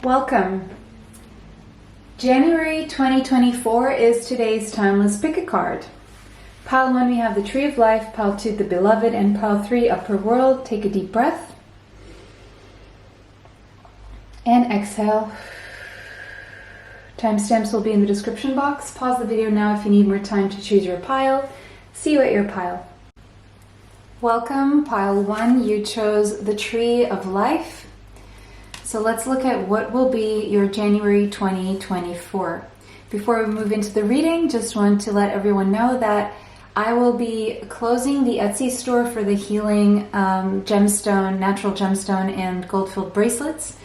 Welcome. January 2024 is today's timeless pick a card. Pile 1 we have the Tree of Life, pile 2 the Beloved, and pile 3 Upper World. Take a deep breath and exhale. Timestamps will be in the description box. Pause the video now if you need more time to choose your pile. See you at your pile. Welcome, pile 1. You chose the Tree of Life. So let's look at what will be your January 2024. Before we move into the reading, just want to let everyone know that I will be closing the Etsy store for the healing gemstone, natural gemstone, and gold-filled bracelets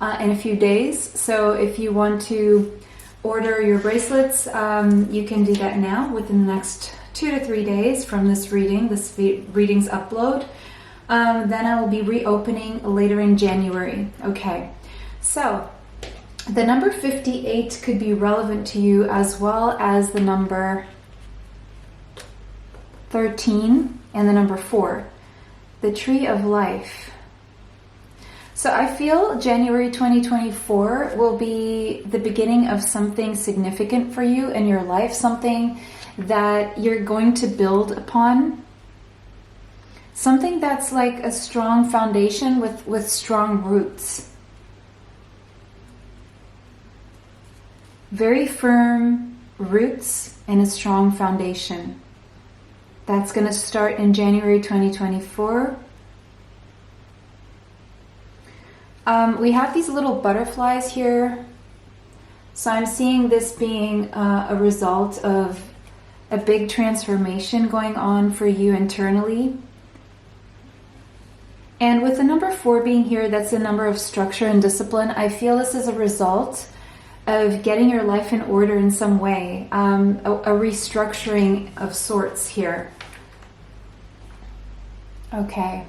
in a few days. So if you want to order your bracelets, you can do that now within the next 2 to 3 days from this reading's upload. Then I will be reopening later in January. Okay, so the number 58 could be relevant to you, as well as the number 13 and the number 4, the Tree of Life. So I feel January 2024 will be the beginning of something significant for you in your life, something that you're going to build upon. Something that's like a strong foundation with strong roots. Very firm roots and a strong foundation. That's going to start in January 2024. We have these little butterflies here. So I'm seeing this being a result of a big transformation going on for you internally. And with the number 4 being here, that's a number of structure and discipline. I feel this is a result of getting your life in order in some way, a restructuring of sorts here. Okay,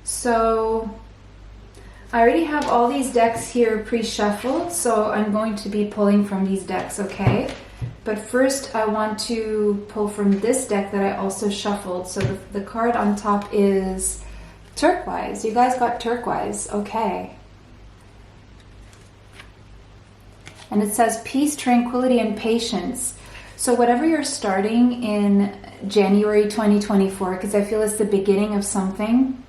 so I already have all these decks here pre-shuffled, so I'm going to be pulling from these decks, okay? But first I want to pull from this deck that I also shuffled. So the card on top is turquoise. You guys got turquoise. Okay. And it says peace, tranquility, and patience. So whatever you're starting in January 2024, because I feel it's the beginning of something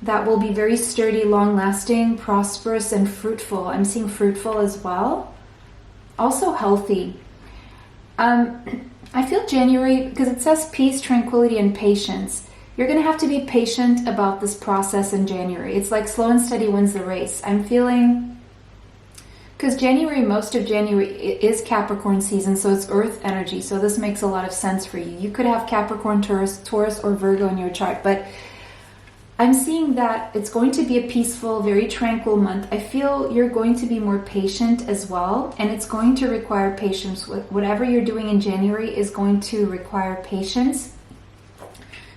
that will be very sturdy, long-lasting, prosperous, and fruitful. I'm seeing fruitful as well. Also healthy. I feel January, because it says peace, tranquility, and patience. You're going to have to be patient about this process in January. It's like slow and steady wins the race. I'm feeling, because January, most of January is Capricorn season, so it's earth energy. So this makes a lot of sense for you. You could have Capricorn, Taurus, or Virgo in your chart, but I'm seeing that it's going to be a peaceful, very tranquil month. I feel you're going to be more patient as well, and it's going to require patience. Whatever you're doing in January is going to require patience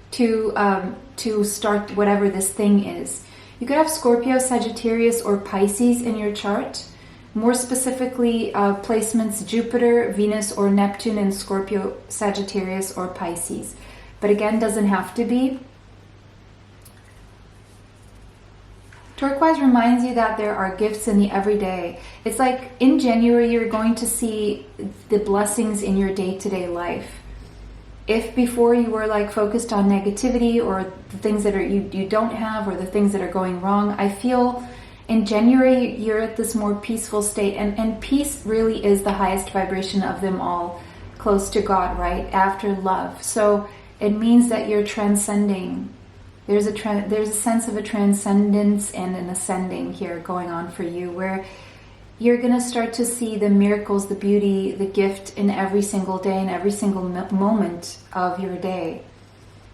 to start whatever this thing is. You could have Scorpio, Sagittarius, or Pisces in your chart. More specifically, placements Jupiter, Venus, or Neptune in Scorpio, Sagittarius, or Pisces. But again, doesn't have to be. Turquoise reminds you that there are gifts in the everyday. It's like in January, you're going to see the blessings in your day-to-day life. If before you were like focused on negativity or the things that you don't have, or the things that are going wrong, I feel in January you're at this more peaceful state, and peace really is the highest vibration of them all, close to God, right? After love. So it means that you're transcending. There's a sense of a transcendence and an ascending here going on for you, where you're going to start to see the miracles, the beauty, the gift in every single day and every single moment of your day.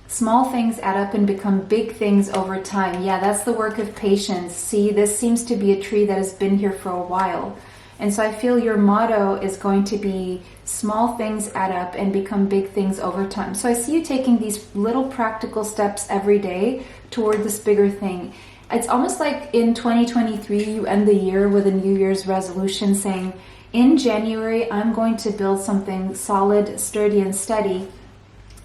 Small things add up and become big things over time. Yeah, that's the work of patience. See, this seems to be a tree that has been here for a while. And so I feel your motto is going to be small things add up and become big things over time. So I see you taking these little practical steps every day toward this bigger thing. It's almost like in 2023, you end the year with a New Year's resolution saying, in January, I'm going to build something solid, sturdy, and steady.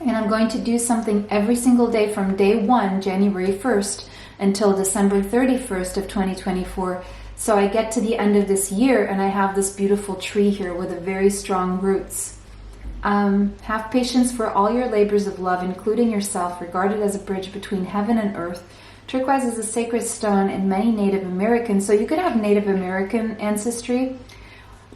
And I'm going to do something every single day from day 1, January 1st, until December 31st of 2024, So I get to the end of this year and I have this beautiful tree here with a very strong roots. Have patience for all your labors of love, including yourself, regarded as a bridge between heaven and earth. Turquoise is a sacred stone in many Native American, so you could have Native American ancestry.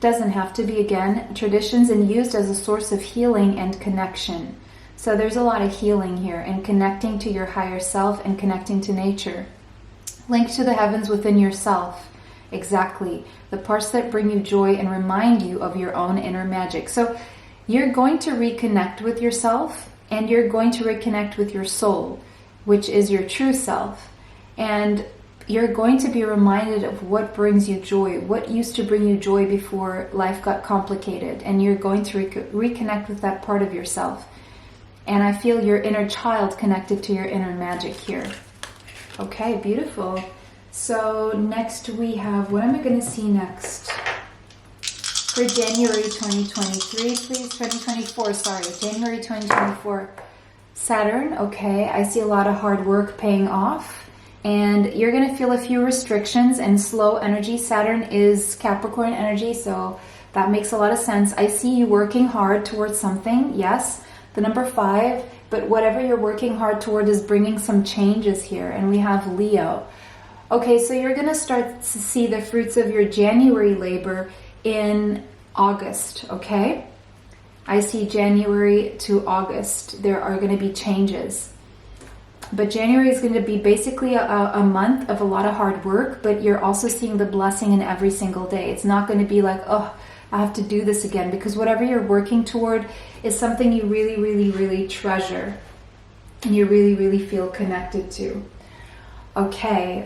Doesn't have to be, again, traditions, and used as a source of healing and connection. So there's a lot of healing here and connecting to your higher self and connecting to nature. Link to the heavens within yourself. Exactly. The parts that bring you joy and remind you of your own inner magic. So you're going to reconnect with yourself, and you're going to reconnect with your soul, which is your true self. And you're going to be reminded of what brings you joy, what used to bring you joy before life got complicated. And you're going to reconnect with that part of yourself. And I feel your inner child connected to your inner magic here. Okay, beautiful. So next we have, what am I going to see next? For January 2023, please. 2024, sorry. January 2024. Saturn, okay. I see a lot of hard work paying off. And you're going to feel a few restrictions and slow energy. Saturn is Capricorn energy, so that makes a lot of sense. I see you working hard towards something, yes. The number 5, but whatever you're working hard toward is bringing some changes here. And we have Leo. Okay, so you're going to start to see the fruits of your January labor in August, okay? I see January to August. There are going to be changes. But January is going to be basically a month of a lot of hard work, but you're also seeing the blessing in every single day. It's not going to be like, oh, I have to do this again, because whatever you're working toward is something you really, really, really treasure and you really, really feel connected to. Okay,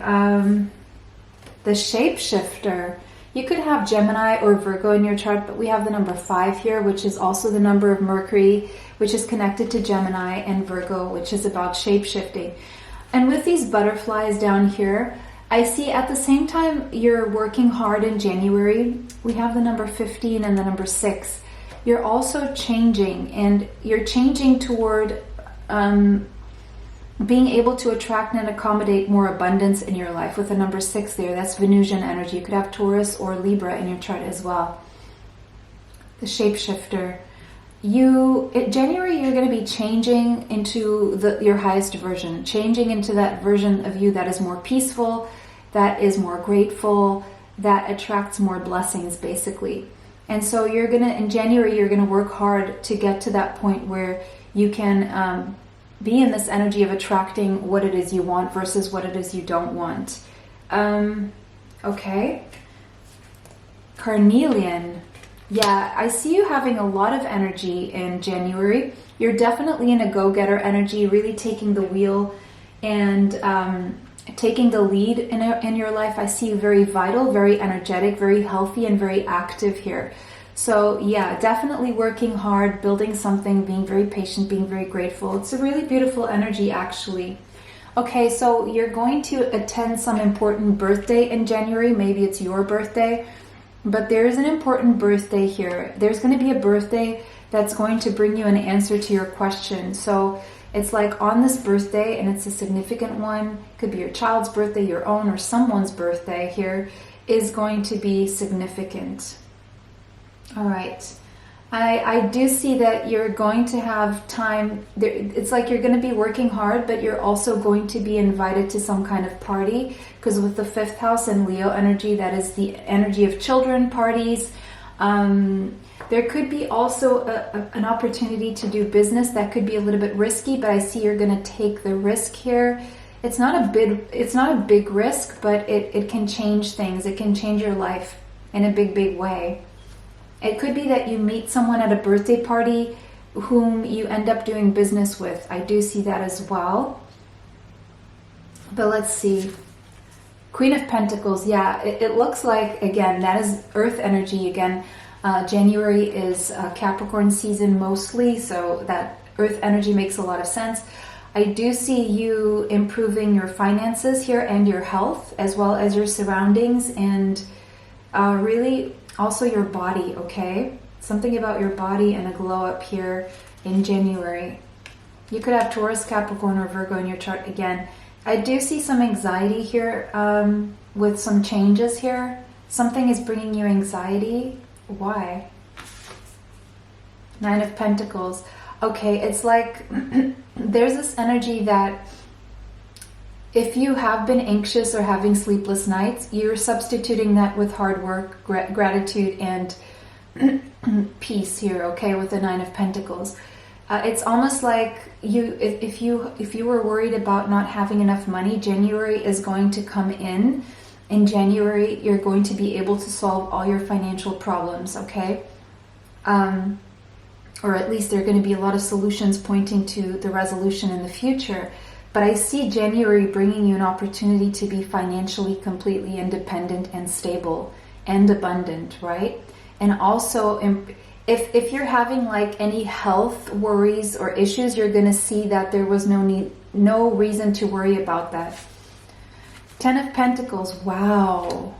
the shapeshifter. You could have Gemini or Virgo in your chart, but we have the number 5 here, which is also the number of Mercury, which is connected to Gemini, and Virgo, which is about shapeshifting. And with these butterflies down here, I see at the same time you're working hard in January. We have the number 15 and the number 6. You're also changing, and you're changing toward being able to attract and accommodate more abundance in your life with the number 6 there. That's Venusian energy. You could have Taurus or Libra in your chart as well. The shapeshifter. In January, you're going to be changing into your highest version, changing into that version of you that is more peaceful, that is more grateful, that attracts more blessings, basically. And so in January, you're going to work hard to get to that point where you can be in this energy of attracting what it is you want versus what it is you don't want. Okay. Carnelian. Yeah, I see you having a lot of energy in January. You're definitely in a go-getter energy, really taking the wheel and taking the lead in your life. I see you very vital, very energetic, very healthy, and very active here. So yeah, definitely working hard, building something, being very patient, being very grateful. It's a really beautiful energy, actually. Okay, so you're going to attend some important birthday in January. Maybe it's your birthday, but there's an important birthday here. There's going to be a birthday that's going to bring you an answer to your question. So it's like on this birthday, and it's a significant one. It could be your child's birthday, your own, or someone's birthday here is going to be significant. All right. I do see that you're going to have time. It's like you're going to be working hard, but you're also going to be invited to some kind of party, because with the 5th house and Leo energy, that is the energy of children, parties. There could be also an opportunity to do business that could be a little bit risky, but I see you're going to take the risk here. It's not a big risk, but it can change things. It can change your life in a big, big way. It could be that you meet someone at a birthday party whom you end up doing business with. I do see that as well. But let's see. Queen of Pentacles. Yeah, it looks like, again, that is Earth energy. Again, January is Capricorn season mostly, so that Earth energy makes a lot of sense. I do see you improving your finances here and your health, as well as your surroundings, and really also your body, okay? Something about your body and a glow up here in January. You could have Taurus, Capricorn, or Virgo in your chart again. I do see some anxiety here with some changes here. Something is bringing you anxiety. Why? 9 of Pentacles. Okay, it's like there's this energy that if you have been anxious or having sleepless nights, you're substituting that with hard work, gratitude, and peace here, okay, with the 9 of Pentacles. It's almost like if you were worried about not having enough money, January is going to come in. In January, you're going to be able to solve all your financial problems, okay? Or at least there are going to be a lot of solutions pointing to the resolution in the future. But I see January bringing you an opportunity to be financially completely independent and stable and abundant, right? And also, if you're having like any health worries or issues, you're going to see that there was no reason to worry about that. 10 of Pentacles, wow.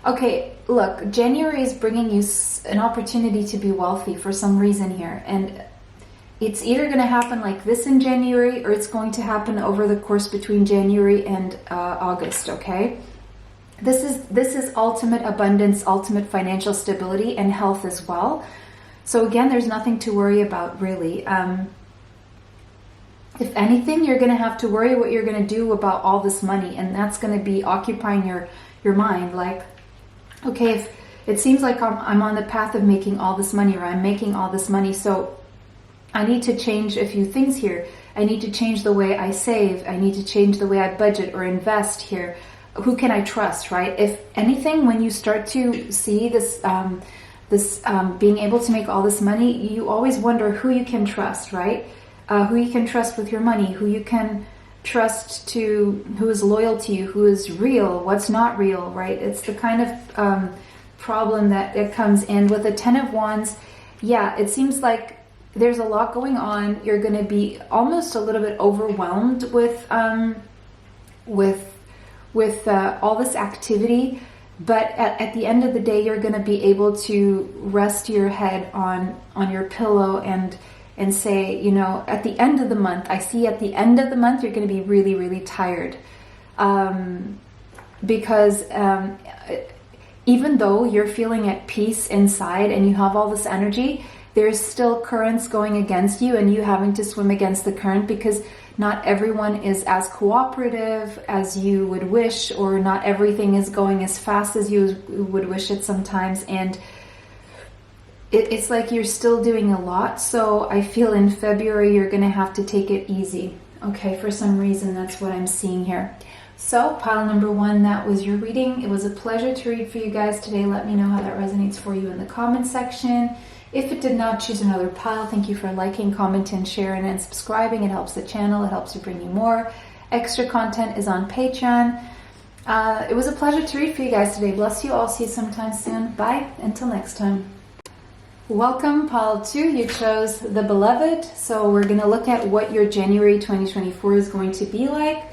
Okay, look, January is bringing you an opportunity to be wealthy for some reason here. And it's either going to happen like this in January, or it's going to happen over the course between January and August, okay? This is ultimate abundance, ultimate financial stability, and health as well. So again, there's nothing to worry about, really. If anything, you're going to have to worry what you're going to do about all this money, and that's going to be occupying your mind. Like, okay, if it seems like I'm on the path of making all this money, or I'm making all this money, so I need to change a few things here. I need to change the way I save. I need to change the way I budget or invest here. Who can I trust, right? If anything, when you start to see this, being able to make all this money, you always wonder who you can trust, right? Who you can trust with your money, who you can trust who is loyal to you, who is real, what's not real, right? It's the kind of problem that it comes in with the 10 of Wands. Yeah, it seems like there's a lot going on. You're going to be almost a little bit overwhelmed with all this activity, but at the end of the day, you're going to be able to rest your head on your pillow and say, you know, at the end of the month, I see at the end of the month, you're going to be really, really tired. Because even though you're feeling at peace inside and you have all this energy, there's still currents going against you and you having to swim against the current, because not everyone is as cooperative as you would wish, or not everything is going as fast as you would wish it sometimes. And it's like you're still doing a lot. So I feel in February, you're going to have to take it easy. Okay, for some reason, that's what I'm seeing here. So pile number 1, that was your reading. It was a pleasure to read for you guys today. Let me know how that resonates for you in the comment section. If it did not, choose another pile. Thank you for liking, commenting, sharing, and subscribing. It helps the channel. It helps to bring you more. Extra content is on Patreon. It was a pleasure to read for you guys today. Bless you all. See you sometime soon. Bye. Until next time. Welcome, pile 2. You chose the Beloved. So we're going to look at what your January 2024 is going to be like.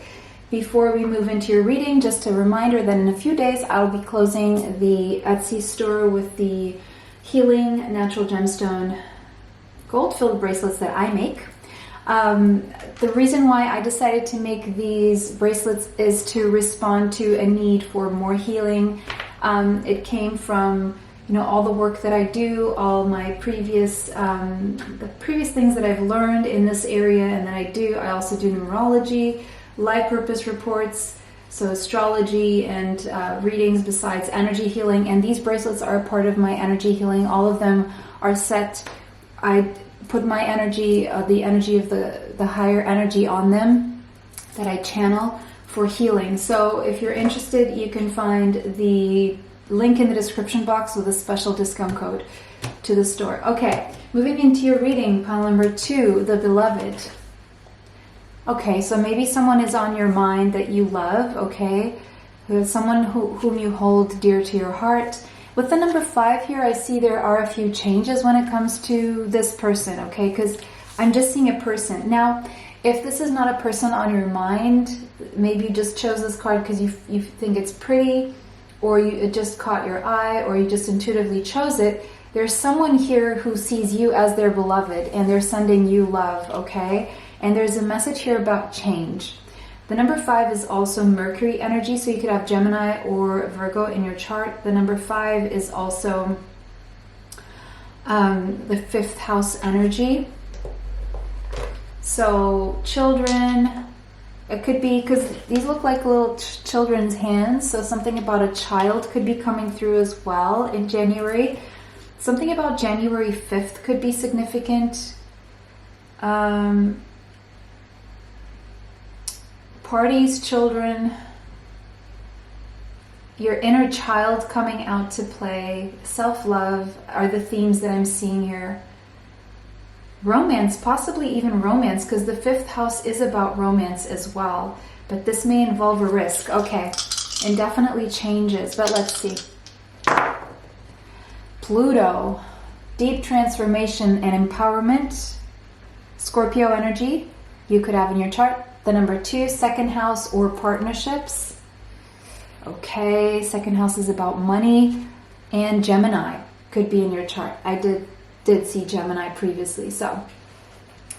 Before we move into your reading, just a reminder that in a few days I'll be closing the Etsy store with the healing natural gemstone gold-filled bracelets that I make. The reason why I decided to make these bracelets is to respond to a need for more healing. It came from, you know, all the work that I do, all my previous things that I've learned in this area and that I do. I also do numerology, life purpose reports, so astrology and readings besides energy healing. And these bracelets are a part of my energy healing. All of them are set. I put my energy, the energy of the higher energy on them that I channel for healing. So if you're interested, you can find the link in the description box with a special discount code to the store. Okay, moving into your reading, pile number 2, the Beloved. Okay, so maybe someone is on your mind that you love, okay? Someone whom you hold dear to your heart. With the number 5 here, I see there are a few changes when it comes to this person, okay? Because I'm just seeing a person. Now, if this is not a person on your mind, maybe you just chose this card because you think it's pretty, or it just caught your eye, or you just intuitively chose it. There's someone here who sees you as their beloved, and they're sending you love, okay? And there's a message here about change. The number 5 is also Mercury energy, so you could have Gemini or Virgo in your chart. The number 5 is also the 5th house energy. So children, it could be, because these look like little children's hands, so something about a child could be coming through as well in January. Something about January 5th could be significant. Parties, children, your inner child coming out to play, self-love are the themes that I'm seeing here. Romance, possibly even romance, because the 5th house is about romance as well. But this may involve a risk. Okay, indefinitely changes, but let's see. Pluto, deep transformation and empowerment. Scorpio energy, you could have in your chart. The number 2, 2nd house or partnerships. Okay, 2nd house is about money. And Gemini could be in your chart. I did see Gemini previously, so.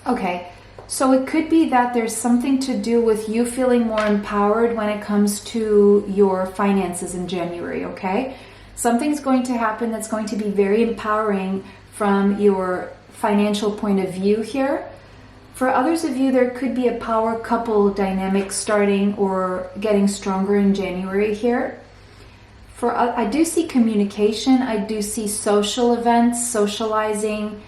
Okay, so it could be that there's something to do with you feeling more empowered when it comes to your finances in January, okay? Something's going to happen that's going to be very empowering from your financial point of view here. For others of you, there could be a power couple dynamic starting or getting stronger in January here. I do see communication, I do see social events, socializing,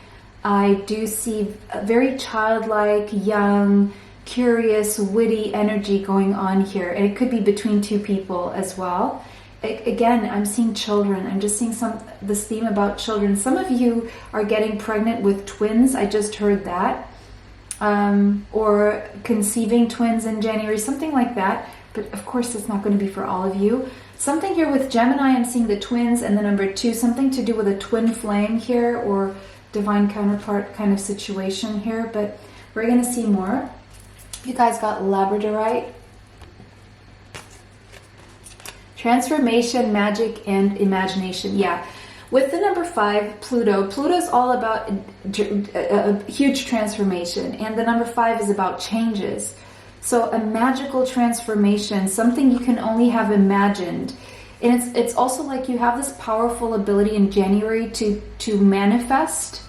I do see a very childlike, young, curious, witty energy going on here. And it could be between two people as well. Again, I'm seeing children. I'm just seeing this theme about children. Some of you are getting pregnant with twins. I just heard that. Or conceiving twins in January, something like that. But of course, it's not going to be for all of you. Something here with Gemini, I'm seeing the twins and the number 2, something to do with a twin flame here or divine counterpart kind of situation here. But we're going to see more. You guys got Labradorite. Transformation, magic, and imagination. Yeah. With the number 5, Pluto's all about a huge transformation. And the number 5 is about changes. So a magical transformation, something you can only have imagined. And it's also like you have this powerful ability in January to manifest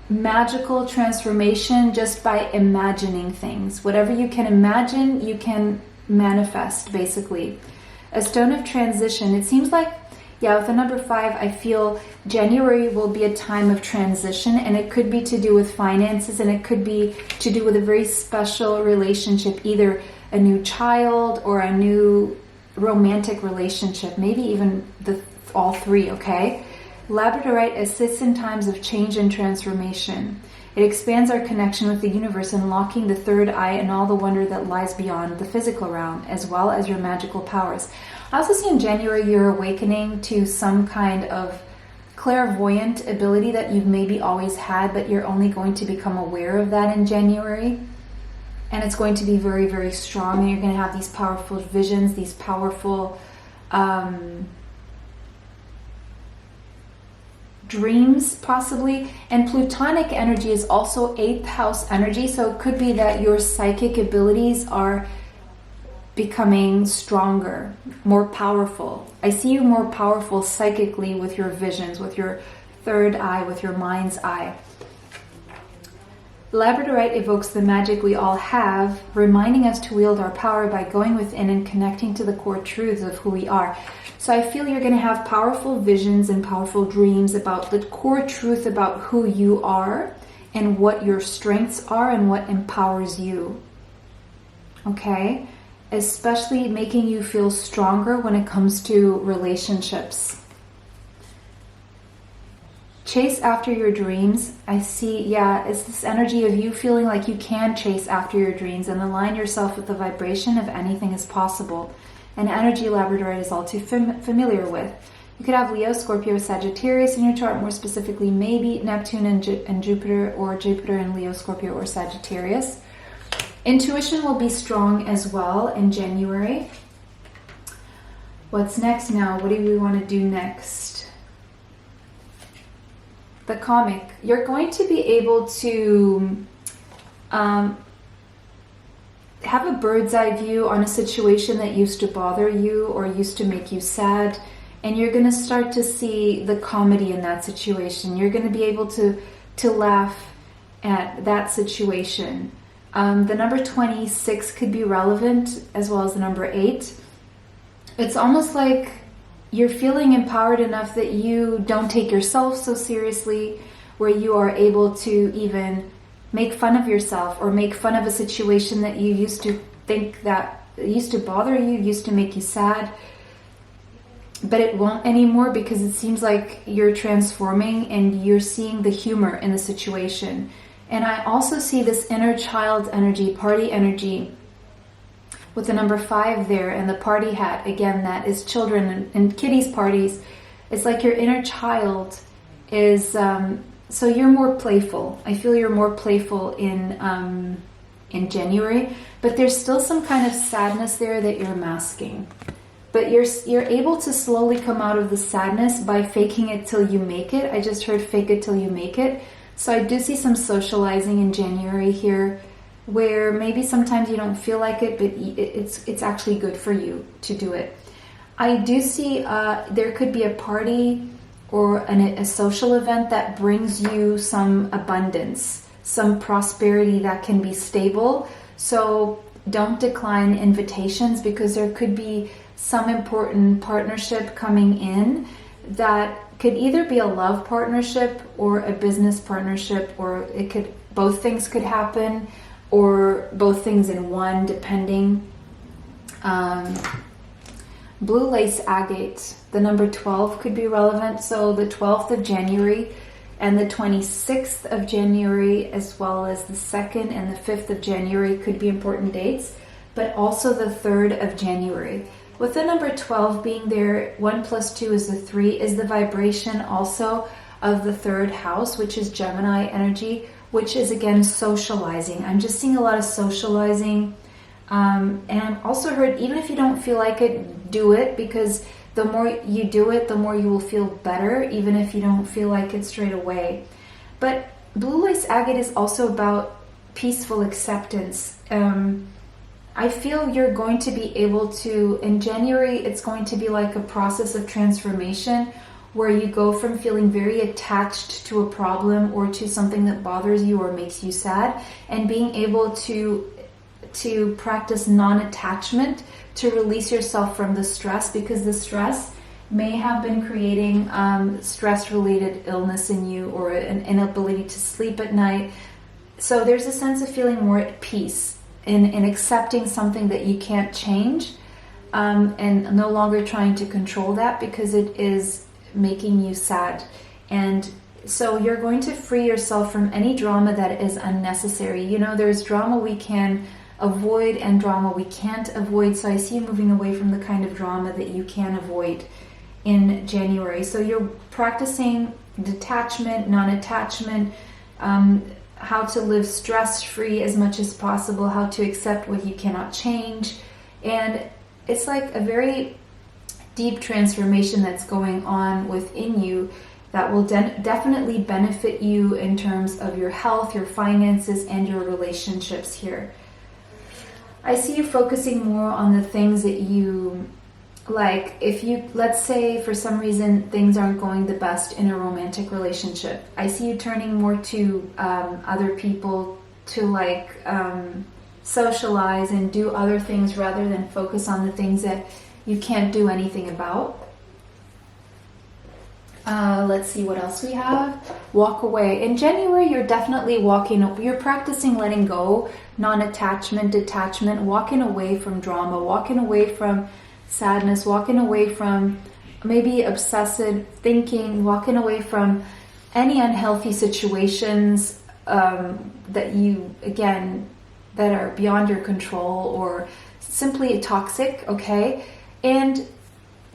magical transformation just by imagining things. Whatever you can imagine, you can manifest, basically. A stone of transition. It seems like, yeah, with the number 5, I feel January will be a time of transition, and it could be to do with finances, and it could be to do with a very special relationship, either a new child or a new romantic relationship, maybe even all 3, okay? Labradorite assists in times of change and transformation. It expands our connection with the universe, unlocking the third eye and all the wonder that lies beyond the physical realm, as well as your magical powers. I also see in January you're awakening to some kind of clairvoyant ability that you've maybe always had, but you're only going to become aware of that in January. And it's going to be very, very strong, and you're going to have these powerful visions, these powerful dreams, possibly. And Plutonic energy is also 8th house energy, so it could be that your psychic abilities are becoming stronger, more powerful. I see you more powerful psychically with your visions, with your third eye, with your mind's eye. Labradorite evokes the magic we all have, reminding us to wield our power by going within and connecting to the core truths of who we are. So I feel you're going to have powerful visions and powerful dreams about the core truth about who you are and what your strengths are and what empowers you. Okay? Especially making you feel stronger when it comes to relationships. Chase after your dreams. I see, yeah, it's this energy of you feeling like you can chase after your dreams and align yourself with the vibration of anything is possible. An energy Labradorite is all too familiar with. You could have Leo, Scorpio, Sagittarius in your chart, more specifically maybe Neptune and Jupiter, or Jupiter and Leo, Scorpio, or Sagittarius. Intuition will be strong as well in January. What's next now? What do we want to do next? The comic. You're going to be able to have a bird's eye view on a situation that used to bother you or used to make you sad, and you're going to start to see the comedy in that situation. You're going to be able to laugh at that situation. The number 26 could be relevant, as well as the number 8. It's almost like you're feeling empowered enough that you don't take yourself so seriously, where you are able to even make fun of yourself or make fun of a situation that you used to think that used to bother you, used to make you sad, but it won't anymore, because it seems like you're transforming and you're seeing the humor in the situation. And I also see this inner child energy, party energy, with the number 5 there and the party hat. Again, that is children and kiddies parties. It's like your inner child is, so you're more playful. I feel you're more playful in January, but there's still some kind of sadness there that you're masking. But you're able to slowly come out of the sadness by faking it till you make it. I just heard fake it till you make it. So I do see some socializing in January here, where maybe sometimes you don't feel like it, but it's actually good for you to do it. I do see there could be a party or a social event that brings you some abundance, some prosperity that can be stable. So don't decline invitations, because there could be some important partnership coming in that could either be a love partnership or a business partnership, or it could, both things could happen, or both things in one, depending. Blue lace agate, the number 12 could be relevant. So the 12th of January and the 26th of January, as well as the 2nd and the 5th of January could be important dates, but also the 3rd of January. With the number 12 being there, 1 plus 2 is the 3, is the vibration also of the 3rd house, which is Gemini energy, which is again socializing. I'm just seeing a lot of socializing. And I've also heard, even if you don't feel like it, do it, because the more you do it, the more you will feel better, even if you don't feel like it straight away. But blue lace agate is also about peaceful acceptance. I feel you're going to be able to, in January, it's going to be like a process of transformation, where you go from feeling very attached to a problem or to something that bothers you or makes you sad, and being able to practice non-attachment, to release yourself from the stress, because the stress may have been creating stress-related illness in you, or an inability to sleep at night. So there's a sense of feeling more at peace in accepting something that you can't change, and no longer trying to control that because it is making you sad. And so you're going to free yourself from any drama that is unnecessary. You know, there's drama we can avoid and drama we can't avoid. So I see you moving away from the kind of drama that you can avoid in January. So you're practicing detachment, non-attachment, how to live stress-free as much as possible, how to accept what you cannot change. And it's like a very deep transformation that's going on within you that will definitely benefit you in terms of your health, your finances, and your relationships here. I see you focusing more on the things that you like. If you, let's say for some reason things aren't going the best in a romantic relationship, I see you turning more to other people to socialize and do other things rather than focus on the things that you can't do anything about. Let's see what else we have. Walk away. In January, you're definitely you're practicing letting go, non-attachment, detachment, walking away from drama, walking away from sadness, walking away from maybe obsessive thinking, walking away from any unhealthy situations that you, again, that are beyond your control or simply toxic, okay? And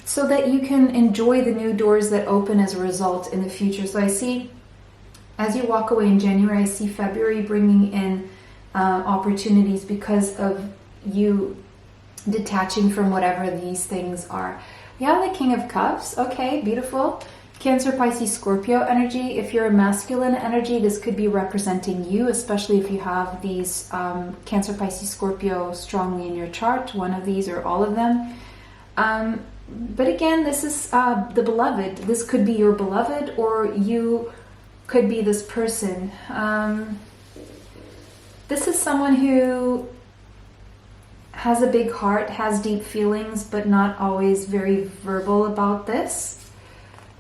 so that you can enjoy the new doors that open as a result in the future. So I see, as you walk away in January, I see February bringing in opportunities because of you detaching from whatever these things are. We have the King of Cups. Okay, beautiful. Cancer, Pisces, Scorpio energy. If you're a masculine energy, this could be representing you, especially if you have these Cancer, Pisces, Scorpio strongly in your chart, one of these or all of them. But again, this is the beloved. This could be your beloved, or you could be this person. This is someone who has a big heart, has deep feelings, but not always very verbal about this.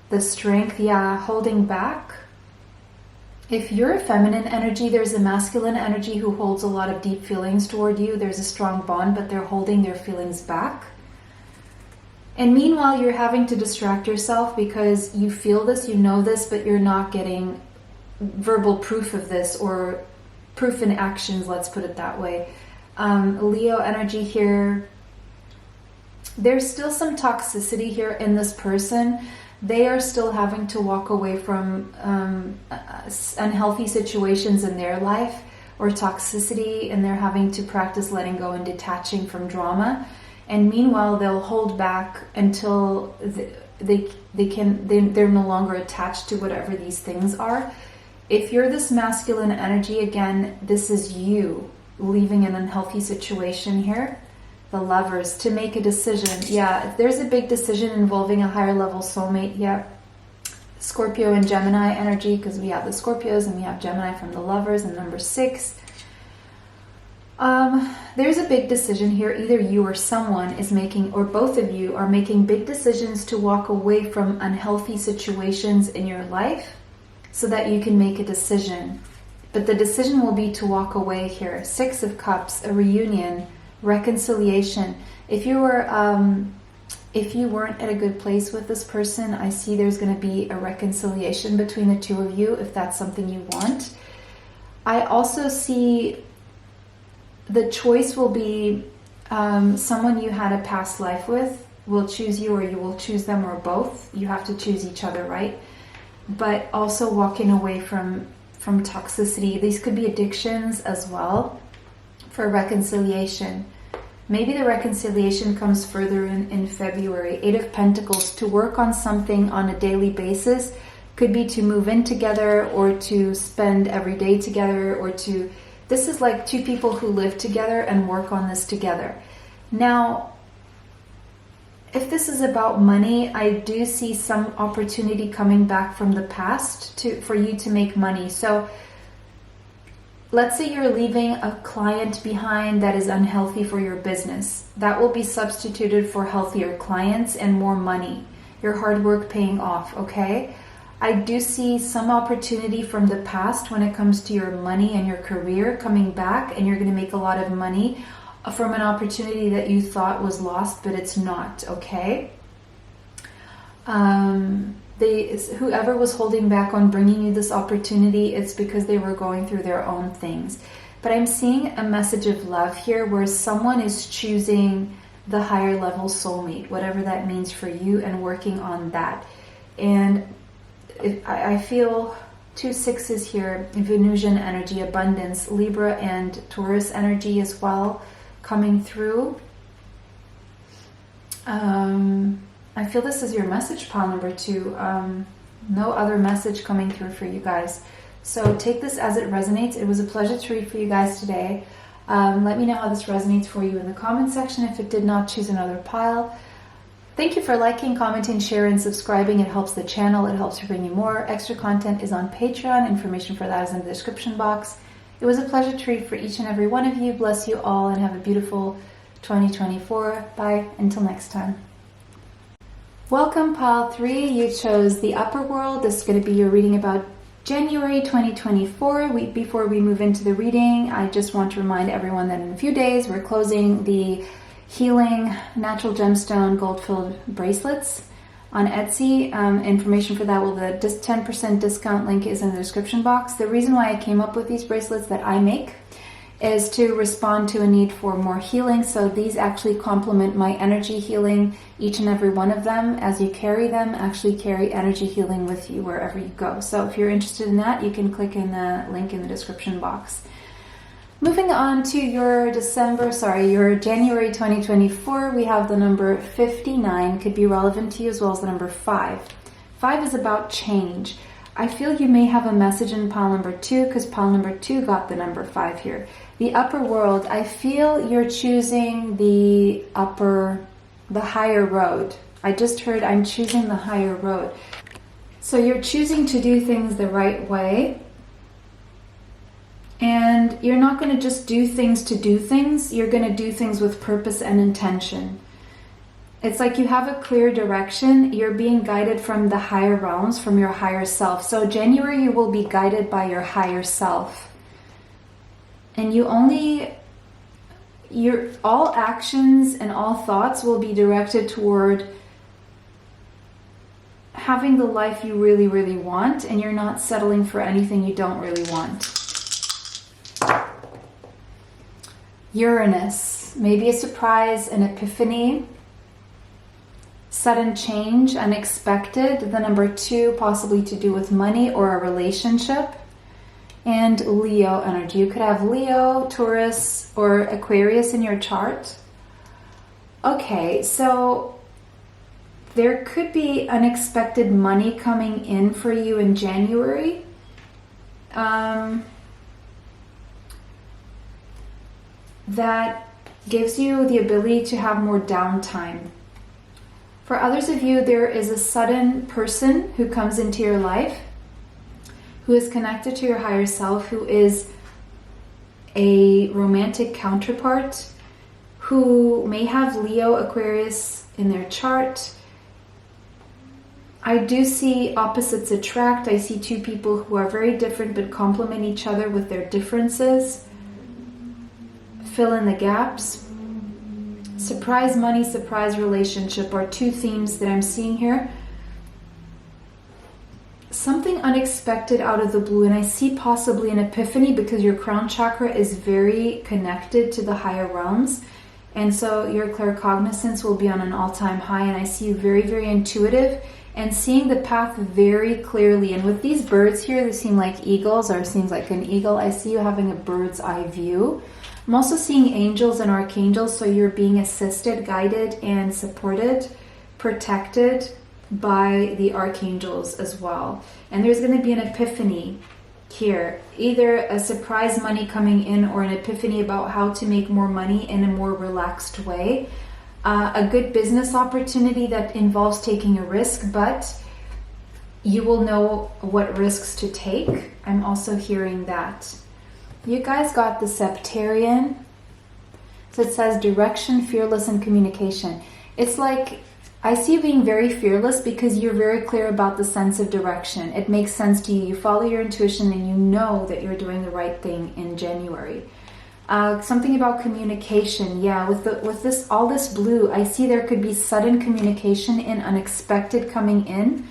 The strength, yeah, holding back. If you're a feminine energy, there's a masculine energy who holds a lot of deep feelings toward you. There's a strong bond, but they're holding their feelings back. And meanwhile, you're having to distract yourself because you feel this, you know this, but you're not getting verbal proof of this, or proof in actions, let's put it that way. Leo energy here. There's still some toxicity here in this person. They are still having to walk away from unhealthy situations in their life, or toxicity, and they're having to practice letting go and detaching from drama. And meanwhile, they'll hold back until they're no longer attached to whatever these things are. If you're this masculine energy, again, this is you leaving an unhealthy situation here. The Lovers, to make a decision. Yeah, if there's a big decision involving a higher level soulmate, yeah. Scorpio and Gemini energy, because we have the Scorpios and we have Gemini from the Lovers, and number 6. There's a big decision here. Either you or someone is making, or both of you are making big decisions to walk away from unhealthy situations in your life so that you can make a decision. But the decision will be to walk away here. 6 of Cups, a reunion, reconciliation. If you weren't at a good place with this person, I see there's going to be a reconciliation between the two of you, if that's something you want. I also see the choice will be someone you had a past life with will choose you, or you will choose them, or both. You have to choose each other, right? But also walking away from toxicity. These could be addictions as well, for reconciliation. Maybe the reconciliation comes further in February. 8 of Pentacles, to work on something on a daily basis. Could be to move in together, or to spend every day together, or to... This is like 2 people who live together and work on this together. Now, if this is about money, I do see some opportunity coming back from the past for you to make money. So let's say you're leaving a client behind that is unhealthy for your business. That will be substituted for healthier clients and more money. Your hard work paying off, okay? I do see some opportunity from the past when it comes to your money and your career coming back, and you're going to make a lot of money from an opportunity that you thought was lost, but it's not, okay? Whoever was holding back on bringing you this opportunity, it's because they were going through their own things. But I'm seeing a message of love here, where someone is choosing the higher level soulmate, whatever that means for you, and working on that. And I feel 2 6s here, Venusian energy, abundance, Libra and Taurus energy as well coming through. I feel this is your message, pile number 2. No other message coming through for you guys. So take this as it resonates. It was a pleasure to read for you guys today. Let me know how this resonates for you in the comment section. If it did not, choose another pile. Thank you for liking, commenting, sharing, and subscribing. It helps the channel. It helps to bring you more. Extra content is on Patreon. Information for that is in the description box. It was a pleasure to read for each and every one of you. Bless you all and have a beautiful 2024. Bye. Until next time. Welcome, pile 3. You chose the upper world. This is going to be your reading about January 2024. Before we move into the reading, I just want to remind everyone that in a few days we're closing the Healing Natural Gemstone Gold-Filled Bracelets on Etsy. Information for that, the 10% discount link is in the description box. The reason why I came up with these bracelets that I make is to respond to a need for more healing. So these actually complement my energy healing. Each and every one of them, as you carry them, actually carry energy healing with you wherever you go. So if you're interested in that, you can click in the link in the description box. Moving on to your January 2024, we have the number 59, could be relevant to you, as well as the number 5. 5 is about change. I feel you may have a message in pile number 2 because pile number 2 got the number 5 here. The upper world, I feel you're choosing the higher road. I just heard I'm choosing the higher road. So you're choosing to do things the right way. And you're not going to just do things to do things. You're going to do things with purpose and intention. It's like you have a clear direction. You're being guided from the higher realms, from your higher self. So January, you will be guided by your higher self. And all actions and all thoughts will be directed toward having the life you really, really want. And you're not settling for anything you don't really want. Uranus, maybe a surprise, an epiphany, sudden change, unexpected. The number 2, possibly to do with money or a relationship. And Leo energy. You could have Leo, Taurus, or Aquarius in your chart. Okay, so there could be unexpected money coming in for you in January. That gives you the ability to have more downtime. For others of you, there is a sudden person who comes into your life who is connected to your higher self, who is a romantic counterpart, who may have Leo, Aquarius in their chart. I do see opposites attract. I see 2 people who are very different but complement each other with their differences. Fill in the gaps. Surprise money, surprise relationship are 2 themes that I'm seeing here. Something unexpected out of the blue, and I see possibly an epiphany because your crown chakra is very connected to the higher realms, and so your claircognizance will be on an all-time high, and I see you very, very intuitive and seeing the path very clearly. And with these birds here, they seem like eagles, or seems like an eagle. I see you having a bird's eye view. I'm also seeing angels and archangels, so you're being assisted, guided, and supported, protected by the archangels as well. And there's going to be an epiphany here, either a surprise money coming in or an epiphany about how to make more money in a more relaxed way. A good business opportunity that involves taking a risk, but you will know what risks to take. I'm also hearing that. You guys got the Septarian. So it says direction, fearless, and communication. It's like, I see you being very fearless because you're very clear about the sense of direction. It makes sense to you. You follow your intuition and you know that you're doing the right thing in January. Something about communication. Yeah, with this all this blue, I see there could be sudden communication and unexpected coming in.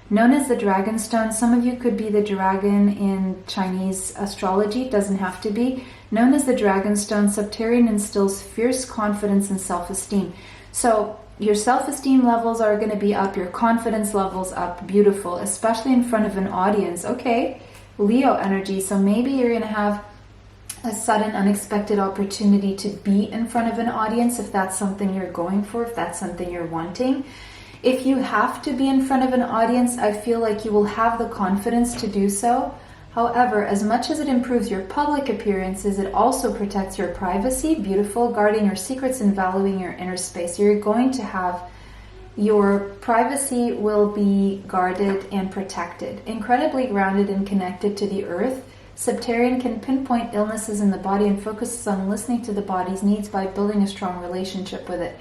Known as the dragon stone. Some of you could be the dragon in Chinese astrology. It doesn't have to be. Known as the dragon stone, Septarian instills fierce confidence and self-esteem. So your self-esteem levels are going to be up, your confidence levels up, beautiful, especially in front of an audience. Okay, Leo energy. So maybe you're going to have a sudden, unexpected opportunity to be in front of an audience if that's something you're going for, if that's something you're wanting. If you have to be in front of an audience, I feel like you will have the confidence to do so. However, as much as it improves your public appearances, it also protects your privacy. Beautiful, guarding your secrets and valuing your inner space. You're going to have your privacy will be guarded and protected. Incredibly grounded and connected to the earth, Septarian can pinpoint illnesses in the body and focuses on listening to the body's needs by building a strong relationship with it.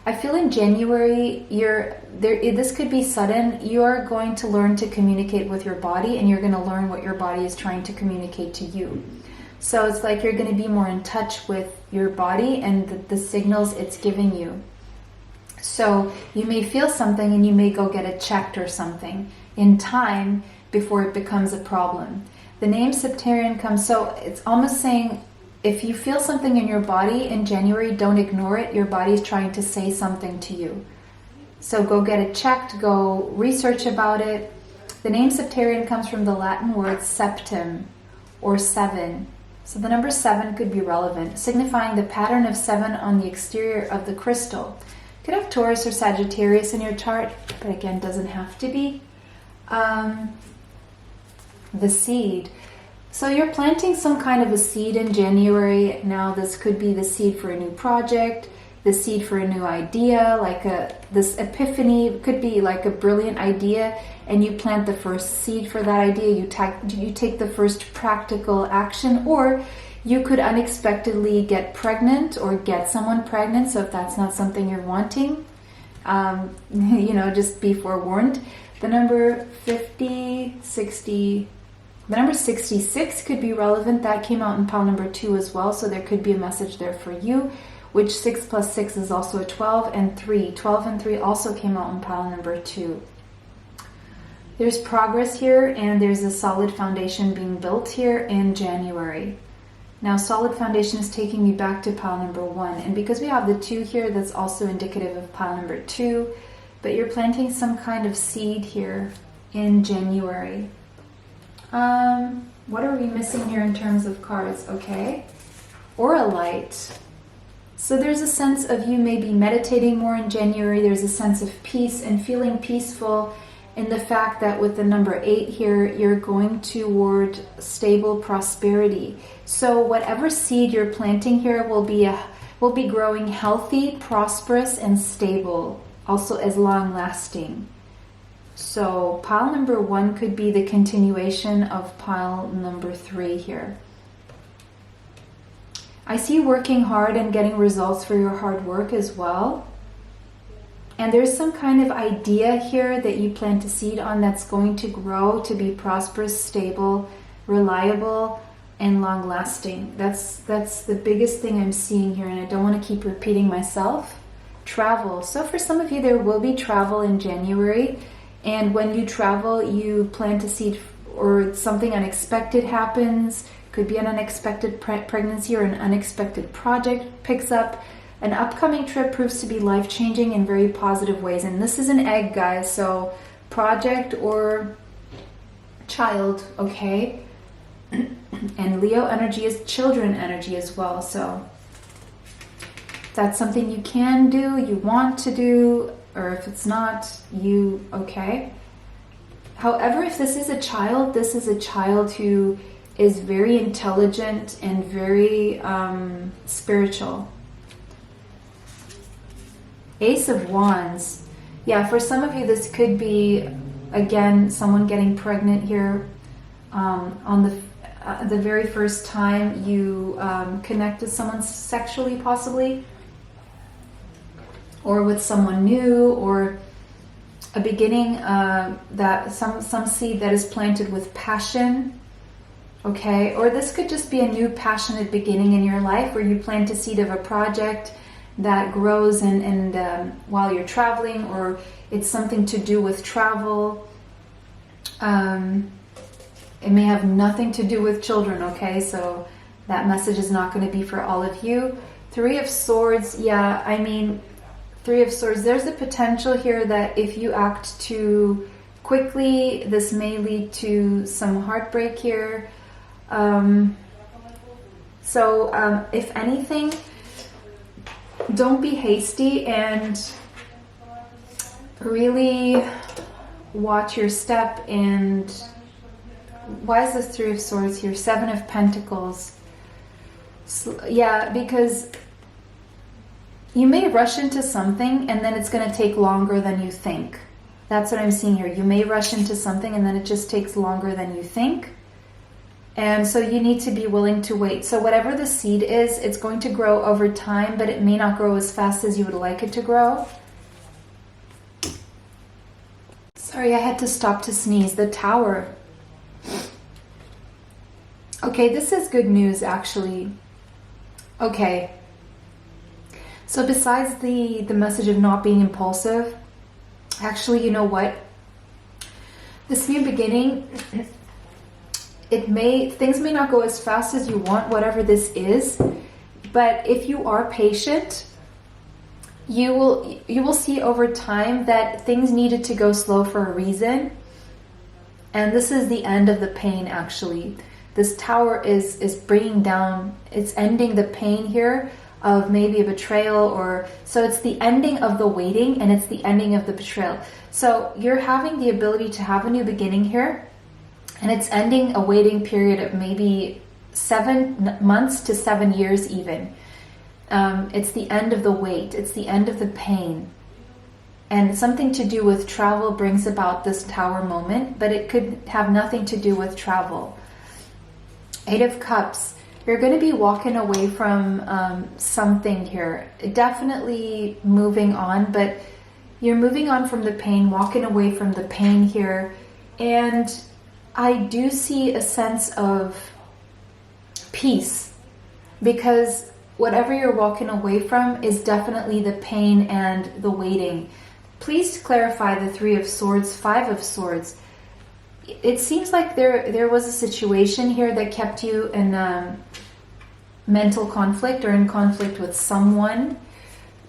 I feel in January, this could be sudden. You're going to learn to communicate with your body, and you're going to learn what your body is trying to communicate to you. So it's like you're going to be more in touch with your body and the signals it's giving you. So you may feel something and you may go get it checked or something in time before it becomes a problem. The name Septarian comes, so it's almost saying, if you feel something in your body in January, don't ignore it. Your body is trying to say something to you. So go get it checked, go research about it. The name Septarian comes from the Latin word septem, or 7. So the number 7 could be relevant, signifying the pattern of 7 on the exterior of the crystal. You could have Taurus or Sagittarius in your chart, but again, doesn't have to be. The seed. So you're planting some kind of a seed in January. Now this could be the seed for a new project, the seed for a new idea, like this epiphany. It could be like a brilliant idea, and you plant the first seed for that idea. You take the first practical action, or you could unexpectedly get pregnant or get someone pregnant. So if that's not something you're wanting, just be forewarned. The number 50, 60, the number 66 could be relevant. That came out in pile number 2 as well. So there could be a message there for you, which 6 plus 6 is also a 12, and 3. 12 and 3 also came out in pile number 2. There's progress here, and there's a solid foundation being built here in January. Now, solid foundation is taking me back to pile number 1. And because we have the 2 here, that's also indicative of pile number 2. But you're planting some kind of seed here in January. What are we missing here in terms of cards? Okay. Or a light. So there's a sense of you maybe meditating more in January. There's a sense of peace and feeling peaceful in the fact that with the number 8 here, you're going toward stable prosperity. So whatever seed you're planting here will be growing healthy, prosperous, and stable, also as long-lasting. So pile number 1 could be the continuation of pile number 3 here. I see you working hard and getting results for your hard work as well. And there's some kind of idea here that you plant a seed on that's going to grow to be prosperous, stable, reliable, and long-lasting. That's the biggest thing I'm seeing here, and I don't want to keep repeating myself. Travel. So for some of you, there will be travel in January. And when you travel, you plant a seed or something unexpected happens. Could be an unexpected pregnancy or an unexpected project picks up. An upcoming trip proves to be life-changing in very positive ways. And this is an egg, guys. So project or child, okay? And Leo energy is children energy as well. So that's something you can do, you want to do, or if it's not, okay. However, if this is a child who is very intelligent and very spiritual. Ace of Wands. Yeah, for some of you, this could be, again, someone getting pregnant here on the very first time you connect with someone sexually, possibly. Or with someone new, or a beginning that some seed that is planted with passion, okay? Or this could just be a new passionate beginning in your life where you plant a seed of a project that grows and while you're traveling, or it's something to do with travel. It may have nothing to do with children, okay? So that message is not going to be for all of you. 3 of Swords, yeah, I mean, 3 of Swords, there's the potential here that if you act too quickly, this may lead to some heartbreak here. If anything, don't be hasty and really watch your step. And why is this 3 of Swords here? 7 of Pentacles. So, yeah, because you may rush into something and then it's going to take longer than you think. That's what I'm seeing here. You may rush into something and then it just takes longer than you think. And so you need to be willing to wait. So whatever the seed is, it's going to grow over time, but it may not grow as fast as you would like it to grow. Sorry, I had to stop to sneeze. The Tower. Okay, this is good news, actually. Okay. So besides the message of not being impulsive, actually, you know what? This new beginning, things may not go as fast as you want, whatever this is, but if you are patient, you will see over time that things needed to go slow for a reason. And this is the end of the pain, actually. This Tower is bringing down, it's ending the pain here of maybe a betrayal, or so it's the ending of the waiting and it's the ending of the betrayal. So you're having the ability to have a new beginning here, and it's ending a waiting period of maybe 7 months to 7 years even. It's the end of the wait. It's the end of the pain. And something to do with travel brings about this Tower moment, but it could have nothing to do with travel. 8 of Cups. You're going to be walking away from something here. Definitely moving on, but you're moving on from the pain, walking away from the pain here. And I do see a sense of peace, because whatever you're walking away from is definitely the pain and the waiting. Please clarify the 3 of Swords, 5 of Swords. It seems like there was a situation here that kept you in mental conflict or in conflict with someone.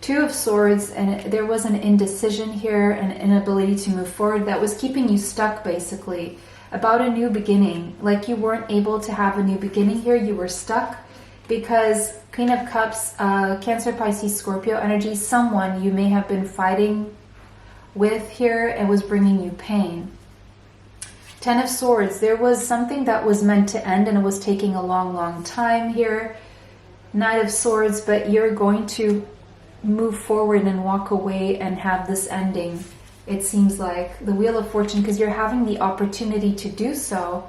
2 of Swords, and there was an indecision here, an inability to move forward that was keeping you stuck, basically, about a new beginning. Like you weren't able to have a new beginning here, you were stuck. Because Queen of Cups, Cancer, Pisces, Scorpio energy, someone you may have been fighting with here and was bringing you pain. 10 of Swords, there was something that was meant to end and it was taking a long time here. Knight of Swords, but you're going to move forward and walk away and have this ending. It seems like the Wheel of Fortune, because you're having the opportunity to do so.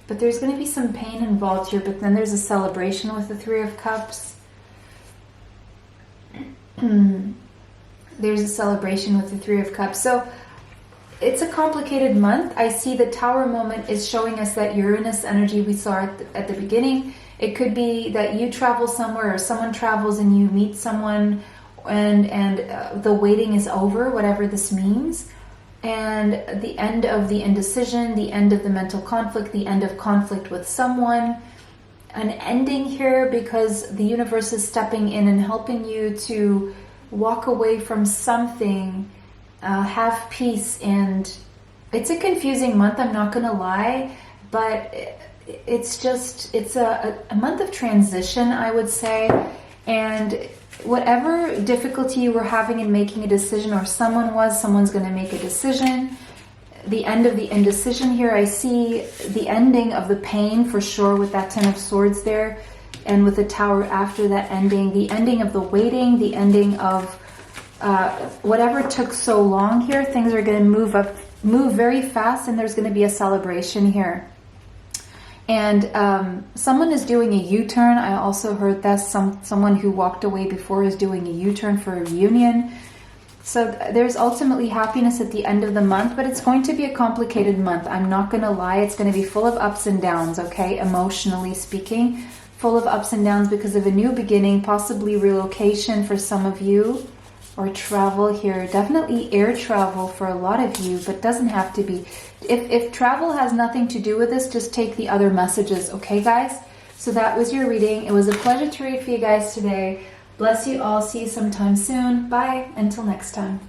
But there's going to be some pain involved here, but then there's a celebration with the 3 of Cups. There's a celebration with the 3 of Cups. So it's a complicated month. I see the Tower moment is showing us that Uranus energy we saw at the beginning. It could be that you travel somewhere or someone travels and you meet someone and the waiting is over, whatever this means. And the end of the indecision, the end of the mental conflict, the end of conflict with someone. An ending here because the universe is stepping in and helping you to walk away from something, have peace. And it's a confusing month, I'm not going to lie, but it's a month of transition, I would say. And whatever difficulty you were having in making a decision, or someone's going to make a decision. The end of the indecision here, I see the ending of the pain for sure with that 10 of Swords there, and with the Tower after that ending, the ending of the waiting, the ending of whatever took so long here. Things are going to move very fast, and there's going to be a celebration here. And someone is doing a U-turn. I also heard that someone who walked away before is doing a U-turn for a reunion. So there's ultimately happiness at the end of the month, but it's going to be a complicated month. I'm not going to lie. It's going to be full of ups and downs, okay? Emotionally speaking, full of ups and downs because of a new beginning, possibly relocation for some of you, or travel here. Definitely air travel for a lot of you, but doesn't have to be. If travel has nothing to do with this, just take the other messages, okay, guys? So that was your reading. It was a pleasure to read for you guys today. Bless you all. See you sometime soon. Bye. Until next time.